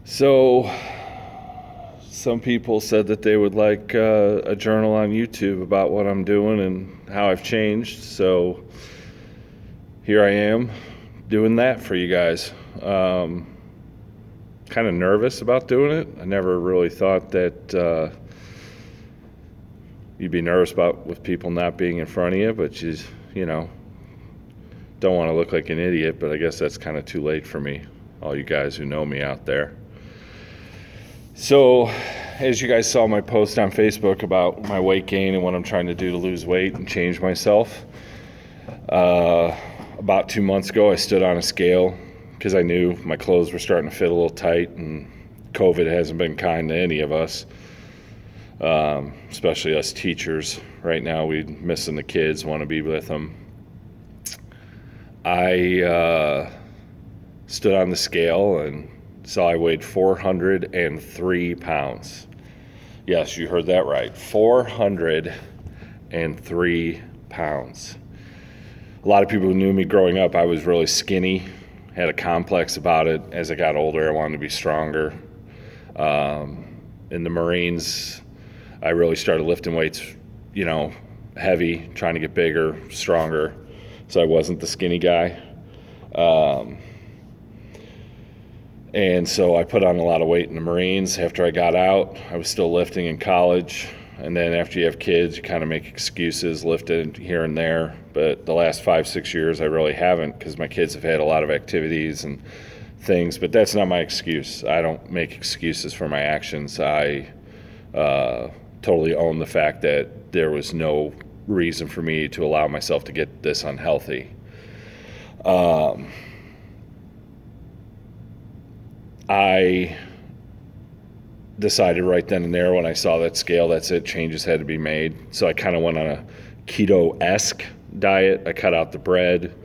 So, some people said that they would like a journal on YouTube about what I'm doing and how I've changed. So, here I am doing that for you guys. Kind of nervous about doing it. I never really thought that you'd be nervous about with people not being in front of you, but you know, don't want to look like an idiot, but I guess that's kind of too late for me, all you guys who know me out there. So, as you guys saw my post on Facebook about my weight gain and what I'm trying to do to lose weight and change myself, about 2 months ago I stood on a scale because I knew my clothes were starting to fit a little tight, and COVID hasn't been kind to any of us, especially us teachers. Right now we're missing the kids, want to be with them. I stood on the scale and saw I weighed 403 pounds. Yes, you heard that right. 403 pounds. A lot of people who knew me growing up, I was really skinny, had a complex about it. As I got older, I wanted to be stronger. In the Marines, I really started lifting weights, heavy, trying to get bigger, stronger. So I wasn't the skinny guy. And so I put on a lot of weight in the Marines. After I got out, I was still lifting in college. And then after you have kids, you kind of make excuses, lifting here and there. But the last 5-6 years, I really haven't, because my kids have had a lot of activities and things. But that's not my excuse. I don't make excuses for my actions. I totally own the fact that there was no reason for me to allow myself to get this unhealthy. I decided right then and there when I saw that scale, that's it, changes had to be made. So I kind of went on a keto-esque diet. I cut out the bread,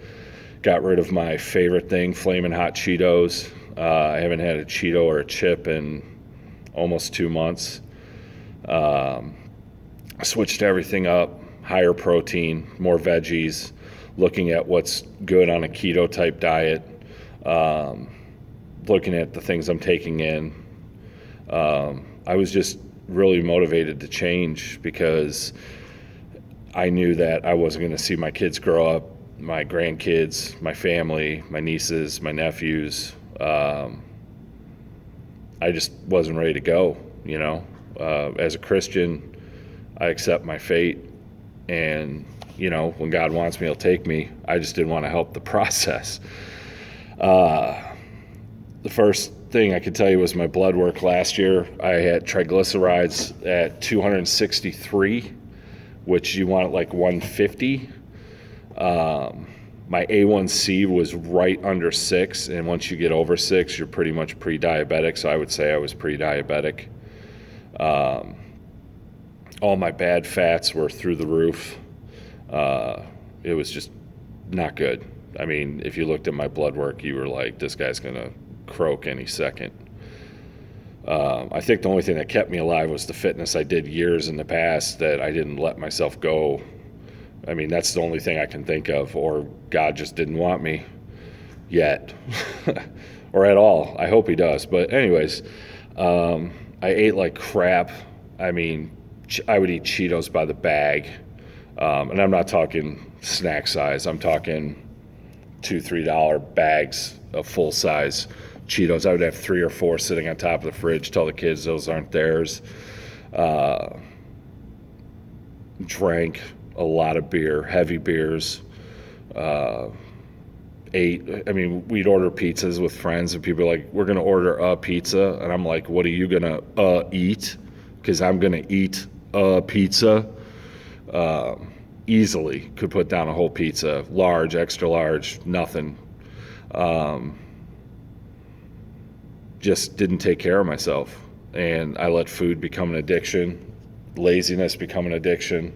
got rid of my favorite thing, Flamin' Hot Cheetos. I haven't had a Cheeto or a chip in almost 2 months. Switched everything up, higher protein, more veggies, looking at what's good on a keto type diet, looking at the things I'm taking in. I was just really motivated to change because I knew that I wasn't going to see my kids grow up, my grandkids, my family, my nieces, my nephews. I just wasn't ready to go, As a Christian, I accept my fate, and, when God wants me, he'll take me. I just didn't want to help the process. The first thing I could tell you was my blood work last year. I had triglycerides at 263, which you want at like 150. My A1C was right under 6, and once you get over 6, you're pretty much pre-diabetic, so I would say I was pre-diabetic. All my bad fats were through the roof. It was just not good. I mean, if you looked at my blood work, you were like, this guy's going to croak any second. I think the only thing that kept me alive was the fitness I did years in the past that I didn't let myself go. I mean, that's the only thing I can think of, or God just didn't want me yet, or at all. I hope he does. But anyways, I ate like crap. I mean, I would eat Cheetos by the bag. And I'm not talking snack size. I'm talking $2-3 bags of full size Cheetos. I would have 3 or 4 sitting on top of the fridge, tell the kids those aren't theirs. Drank a lot of beer, heavy beers. We'd order pizzas with friends, and people are like, we're going to order a pizza. And I'm like, what are you going to eat? Because I'm going to eat a pizza. Easily could put down a whole pizza, large, extra large, nothing. Just didn't take care of myself, and I let food become an addiction, laziness become an addiction,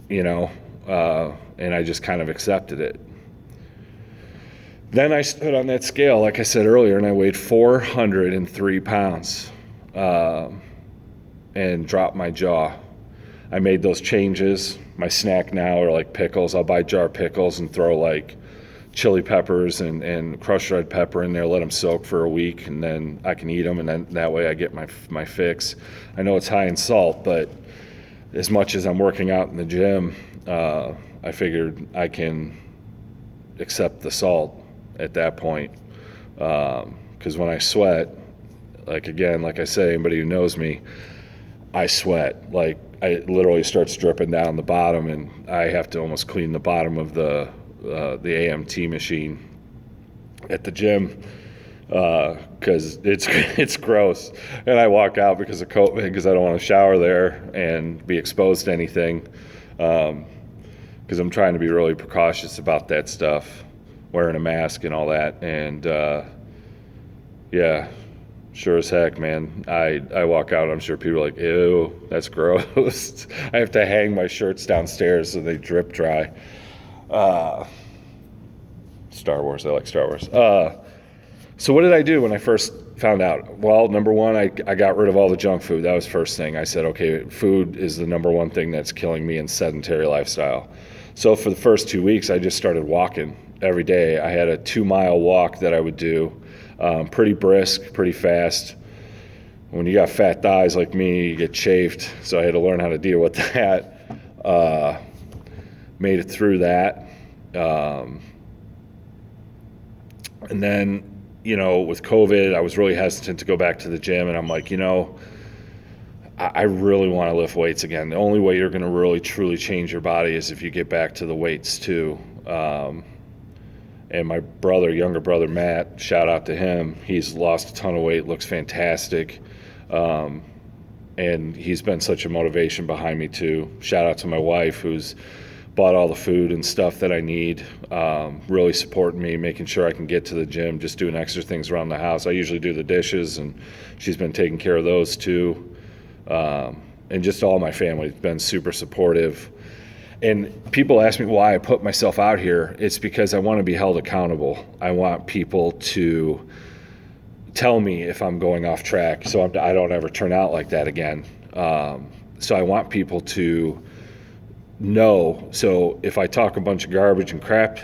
and I just kind of accepted it. Then I stood on that scale, like I said earlier, and I weighed 403 pounds, and dropped my jaw. I made those changes. My snack now are like pickles. I'll buy jar pickles and throw like chili peppers and crushed red pepper in there, let them soak for a week, and then I can eat them, and then that way I get my fix. I know it's high in salt, but as much as I'm working out in the gym, I figured I can accept the salt at that point. Because when I sweat, like I say, anybody who knows me, I sweat. Like, it literally starts dripping down the bottom, and I have to almost clean the bottom of the AMT machine at the gym because it's gross. And I walk out because of COVID, because I don't want to shower there and be exposed to anything, because I'm trying to be really precautious about that stuff, wearing a mask and all that. And yeah, sure as heck, man. I walk out, I'm sure people are like, ew, that's gross. I have to hang my shirts downstairs so they drip dry. Star Wars, I like Star Wars. So what did I do when I first found out? Well, number one, I got rid of all the junk food. That was first thing. I said, okay, food is the number one thing that's killing me in sedentary lifestyle. So for the first 2 weeks, I just started walking every day. I had a 2-mile walk that I would do, pretty brisk, pretty fast. When you got fat thighs like me, you get chafed, so I had to learn how to deal with that. Made it through that. And then, with COVID, I was really hesitant to go back to the gym, and I'm like, I really want to lift weights again. The only way you're going to really truly change your body is if you get back to the weights too. And my younger brother Matt, shout out to him. He's lost a ton of weight, looks fantastic. And he's been such a motivation behind me too. Shout out to my wife, who's bought all the food and stuff that I need, really supporting me, making sure I can get to the gym, just doing extra things around the house. I usually do the dishes, and she's been taking care of those too. And just all my family has been super supportive. And people ask me why I put myself out here. It's because I want to be held accountable. I want people to tell me if I'm going off track, so I don't ever turn out like that again. So I want people to know. So if I talk a bunch of garbage and crap,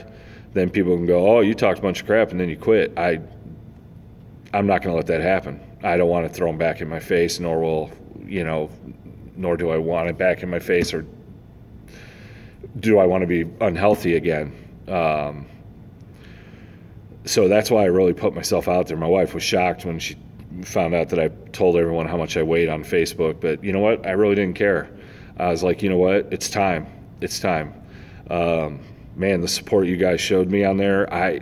then people can go, oh, you talked a bunch of crap and then you quit. I'm not going to let that happen. I don't want to throw them back in my face, nor do I want it back in my face, or do I want to be unhealthy again? So that's why I really put myself out there. My wife was shocked when she found out that I told everyone how much I weighed on Facebook, but you know what? I really didn't care. I was like, you know what? It's time. It's time. Man, the support you guys showed me on there, I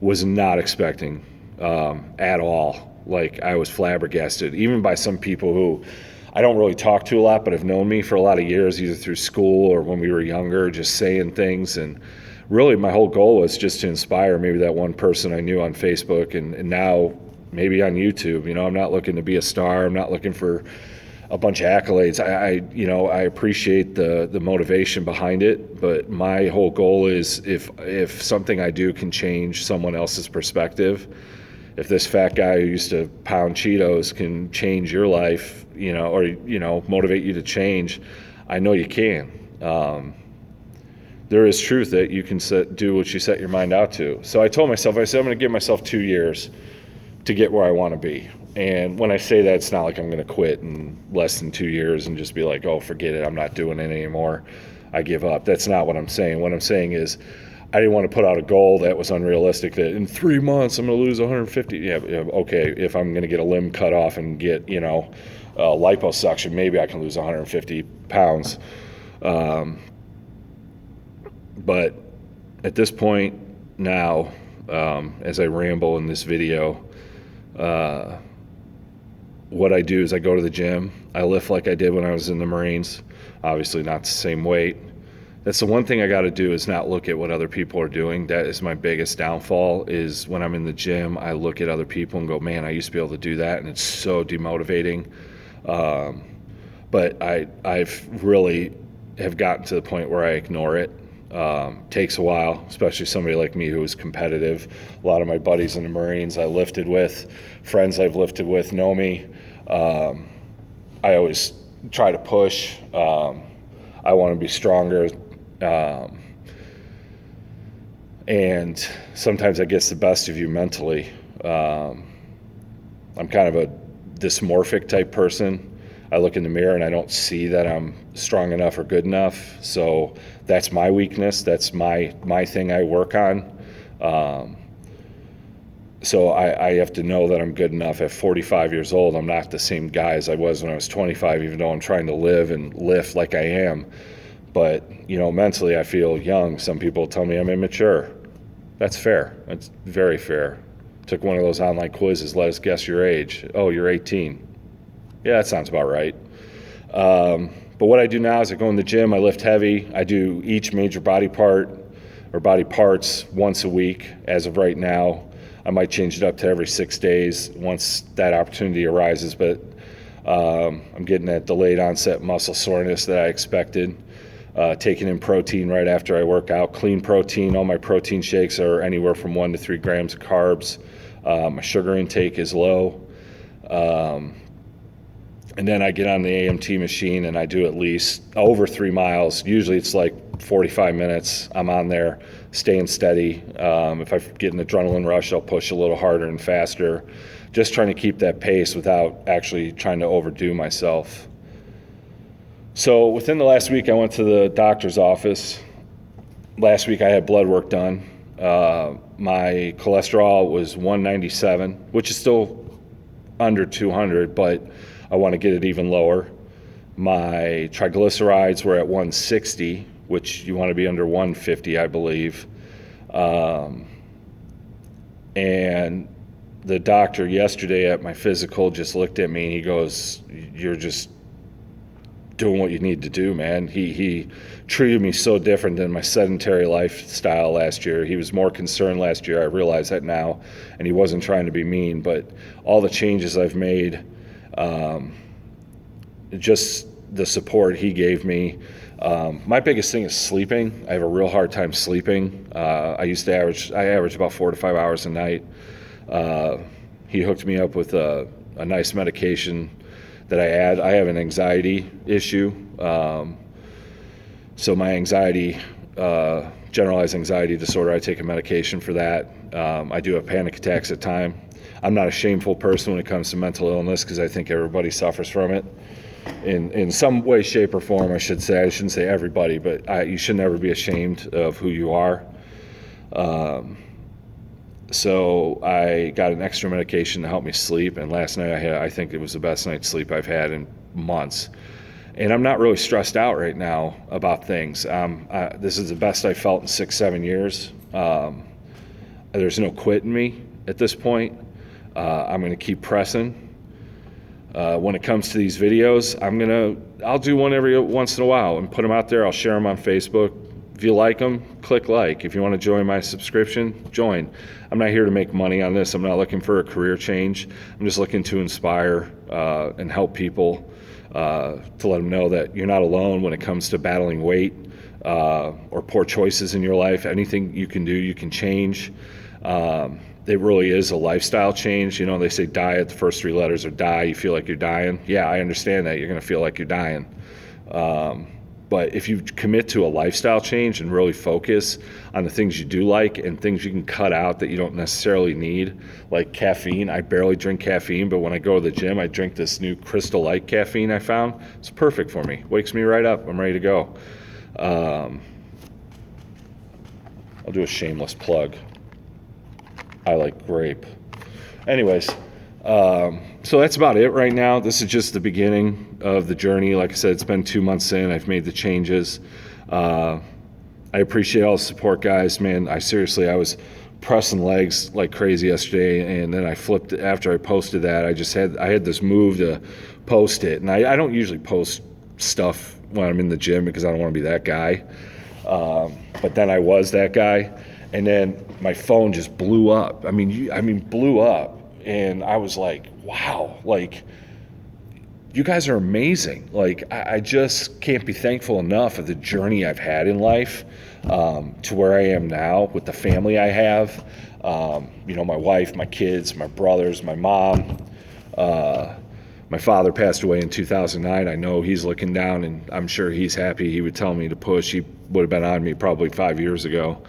was not expecting at all. Like, I was flabbergasted, even by some people who I don't really talk to a lot, but have known me for a lot of years, either through school or when we were younger, just saying things. And really, my whole goal was just to inspire maybe that one person I knew on Facebook, and now maybe on YouTube. I'm not looking to be a star. I'm not looking for a bunch of accolades. I appreciate the motivation behind it, but my whole goal is if something I do can change someone else's perspective, if this fat guy who used to pound Cheetos can change your life, or motivate you to change, I know you can. There is truth that you can do what you set your mind out to. So I told myself, I'm going to give myself 2 years to get where I want to be. And when I say that, it's not like I'm going to quit in less than 2 years and just be like, oh, forget it, I'm not doing it anymore, I give up. That's not what I'm saying. What I'm saying is I didn't want to put out a goal that was unrealistic, that in 3 months I'm going to lose 150. Yeah, okay, if I'm going to get a limb cut off and get, liposuction, maybe I can lose 150 pounds. But at this point now, as I ramble in this video, what I do is I go to the gym. I lift like I did when I was in the Marines. Obviously not the same weight. That's the one thing I got to do, is not look at what other people are doing. That is my biggest downfall, is when I'm in the gym, I look at other people and go, man, I used to be able to do that, and it's so demotivating. But I've really have gotten to the point where I ignore it. Takes a while, especially somebody like me who is competitive. A lot of my buddies in the Marines I lifted with, friends I've lifted with know me. I always try to push. I want to be stronger. And sometimes that gets the best of you mentally. I'm kind of a dysmorphic type person. I look in the mirror and I don't see that I'm strong enough or good enough. So that's my weakness. That's my thing I work on. So I have to know that I'm good enough. At 45 years old, I'm not the same guy as I was when I was 25, even though I'm trying to live and lift like I am. But, mentally I feel young. Some people tell me I'm immature. That's fair. That's very fair. Took one of those online quizzes. Let us guess your age. Oh, you're 18. Yeah, that sounds about right. But what I do now is I go in the gym, I lift heavy. I do each major body part or body parts once a week as of right now. I might change it up to every 6 days once that opportunity arises, but I'm getting that delayed onset muscle soreness that I expected. Taking in protein right after I work out, clean protein. All my protein shakes are anywhere from 1 to 3 grams of carbs. My sugar intake is low. And then I get on the AMT machine and I do at least over 3 miles. Usually it's like 45 minutes. I'm on there, staying steady. If I get an adrenaline rush, I'll push a little harder and faster. Just trying to keep that pace without actually trying to overdo myself. So within the last week, I went to the doctor's office. Last week I had blood work done. My cholesterol was 197, which is still under 200, but I want to get it even lower. My triglycerides were at 160, which you want to be under 150, I believe. And the doctor yesterday at my physical just looked at me and he goes, "You're just doing what you need to do, man." He treated me so different than my sedentary lifestyle last year. He was more concerned last year. I realize that now, and he wasn't trying to be mean, but all the changes I've made, just the support he gave me. My biggest thing is sleeping. I have a real hard time sleeping. I average about 4 to 5 hours a night. He hooked me up with a nice medication that I add. I have an anxiety issue. So my anxiety, generalized anxiety disorder, I take a medication for that. I do have panic attacks at times. I'm not a shameful person when it comes to mental illness because I think everybody suffers from it in some way, shape, or form, I should say. I shouldn't say everybody, but you should never be ashamed of who you are. So I got an extra medication to help me sleep, and last night I think it was the best night's sleep I've had in months. And I'm not really stressed out right now about things. This is the best I felt in 6-7 years. There's no quit in me at this point. I'm going to keep pressing. When it comes to these videos, I'll do one every once in a while and put them out there. I'll share them on Facebook. If you like them, click like. If you want to join my subscription, join. I'm not here to make money on this. I'm not looking for a career change. I'm just looking to inspire and help people, to let them know that you're not alone when it comes to battling weight or poor choices in your life. Anything you can do, you can change. It really is a lifestyle change. They say diet, the first 3 letters are die. You feel like you're dying. Yeah, I understand that. You're going to feel like you're dying. But if you commit to a lifestyle change and really focus on the things you do like and things you can cut out that you don't necessarily need, like caffeine. I barely drink caffeine, but when I go to the gym, I drink this new Crystal Light caffeine I found. It's perfect for me. Wakes me right up. I'm ready to go. I'll do a shameless plug. I like grape. Anyways, so that's about it right now. This is just the beginning of the journey. Like I said, it's been 2 months in. I've made the changes. I appreciate all the support, guys. Man, I was pressing legs like crazy yesterday, and then I flipped it after I posted that. I had this move to post it, and I don't usually post stuff when I'm in the gym because I don't want to be that guy. But then I was that guy, and then my phone just blew up. I mean, blew up. And I was like, wow, like, you guys are amazing. Like, I just can't be thankful enough of the journey I've had in life to where I am now with the family I have. My wife, my kids, my brothers, my mom. My father passed away in 2009. I know he's looking down, and I'm sure he's happy. He would tell me to push. He would have been on me probably 5 years ago.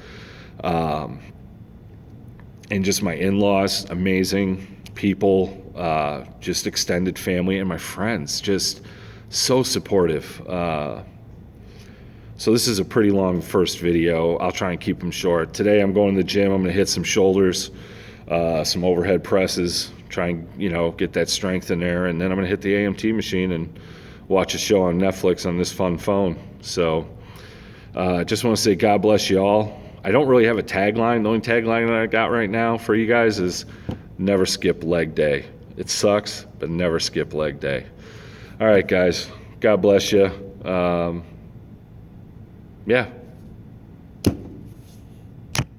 And just my in-laws, amazing people, just extended family, and my friends, just so supportive. So this is a pretty long first video. I'll try and keep them short. Today I'm going to the gym. I'm going to hit some shoulders, some overhead presses, try and get that strength in there, and then I'm going to hit the AMT machine and watch a show on Netflix on this fun phone. So just want to say God bless you all. I don't really have a tagline. The only tagline that I got right now for you guys is never skip leg day. It sucks, but never skip leg day. All right, guys. God bless you. Yeah,